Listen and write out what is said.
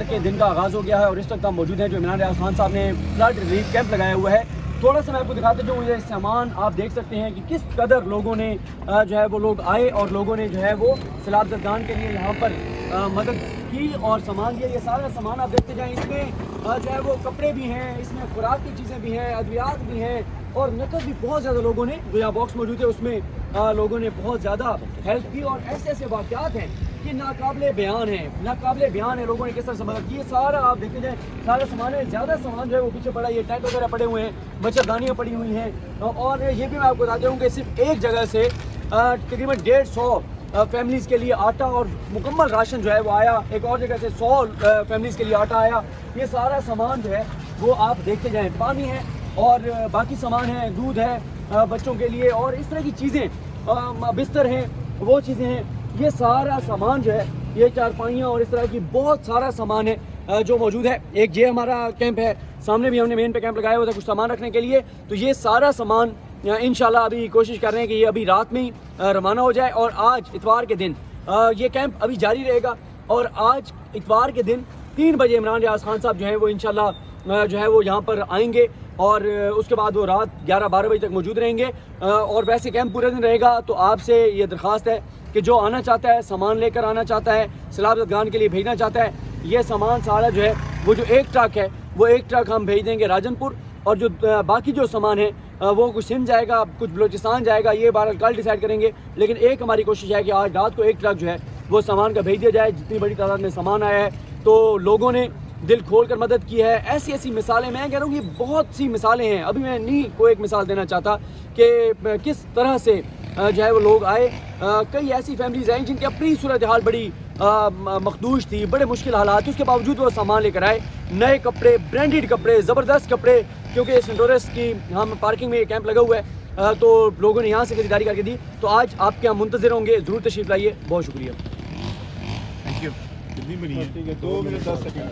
کے دن کا آغاز ہو گیا ہے اور اس وقت ہم موجود ہیں جو عمران ریاض خان صاحب نے فلڈ ریلیف کیمپ لگایا ہوا ہے. تھوڑا سا میں آپ کو دکھاتا ہوں. یہ سامان آپ دیکھ سکتے ہیں کہ کس قدر لوگوں نے جو ہے وہ لوگ آئے اور لوگوں نے جو ہے وہ سیلاب زدگان کے لیے یہاں پر مدد کی اور سامان دیا. یہ سارا سامان آپ دیکھتے جائیں. اس میں جو ہے وہ کپڑے بھی ہیں, اس میں خوراک کی چیزیں بھی ہیں, ادویات بھی ہیں اور نقد بھی بہت زیادہ لوگوں نے جو یہاں باکس موجود ہے اس میں لوگوں نے بہت زیادہ ہیلپ کی. اور ایسے ایسے واقعات ہیں کہ ناقابل بیان ہے لوگوں نے کس طرح سے مدد کی. یہ سارا آپ دیکھتے جائیں سارا سامان ہے. زیادہ سامان جو ہے وہ پیچھے پڑا ہے. یہ ٹینٹ وغیرہ پڑے ہوئے ہیں, مچھردانیاں پڑی ہوئی ہیں. اور یہ بھی میں آپ کو بتاتا ہوں کہ صرف ایک جگہ سے تقریباً 150 فیملیز کے لیے آٹا اور مکمل راشن جو ہے وہ آیا. ایک اور جگہ سے 100 فیملیز کے لیے آٹا آیا. یہ سارا سامان جو ہے وہ آپ دیکھتے جائیں. پانی ہے اور باقی سامان ہے, دودھ ہے بچوں کے لیے اور اس طرح کی چیزیں, بستر ہیں, وہ چیزیں ہیں. یہ سارا سامان جو ہے, یہ چارپائیاں اور اس طرح کی بہت سارا سامان ہے جو موجود ہے. ایک یہ ہمارا کیمپ ہے, سامنے بھی ہم نے مین پہ کیمپ لگایا ہوا تھا کچھ سامان رکھنے کے لیے. تو یہ سارا سامان انشاءاللہ ابھی کوشش کر رہے ہیں کہ یہ ابھی رات میں ہی روانہ ہو جائے. اور آج اتوار کے دن یہ کیمپ ابھی جاری رہے گا اور آج اتوار کے دن 3 بجے عمران ریاض خان صاحب جو ہیں وہ انشاءاللہ جو ہے وہ یہاں پر آئیں گے اور اس کے بعد وہ رات 11-12 بجے تک موجود رہیں گے. اور ویسے کیمپ پورے دن رہے گا. تو آپ سے یہ درخواست ہے کہ جو آنا چاہتا ہے, سامان لے کر آنا چاہتا ہے, سیلاب زدگان کے لیے بھیجنا چاہتا ہے, یہ سامان سارا جو ہے وہ جو ایک ٹرک ہے وہ ایک ٹرک ہم بھیج دیں گے راجن پور. اور جو باقی جو سامان ہے وہ کچھ سندھ جائے گا, کچھ بلوچستان جائے گا. یہ بہرحال کل ڈیسائیڈ کریں گے. لیکن ایک ہماری کوشش ہے کہ آج رات کو ایک ٹرک جو ہے وہ سامان کا بھیج دیا جائے. جتنی بڑی تعداد میں سامان آیا ہے تو لوگوں نے دل کھول کر مدد کی ہے. ایسی مثالیں میں کہہ رہا ہوں, یہ بہت سی مثالیں ہیں. ابھی میں نہیں کوئی ایک مثال دینا چاہتا کہ کس طرح سے جو ہے وہ لوگ آئے. کئی ایسی فیملیز ہیں جن کی اپنی صورتحال بڑی مخدوش تھی, بڑے مشکل حالات, اس کے باوجود وہ سامان لے کر آئے. نئے کپڑے, برانڈیڈ کپڑے, زبردست کپڑے, کیونکہ سنٹورس کی ہم پارکنگ میں یہ کیمپ لگا ہوا ہے تو لوگوں نے یہاں سے خریداری کر کے دی. تو آج آپ کے ہم منتظر ہوں گے, ضرور تشریف لائیے. بہت شکریہ. Thank you. کتنی بنی ہے؟ 2 منٹ 10 سیکنڈ.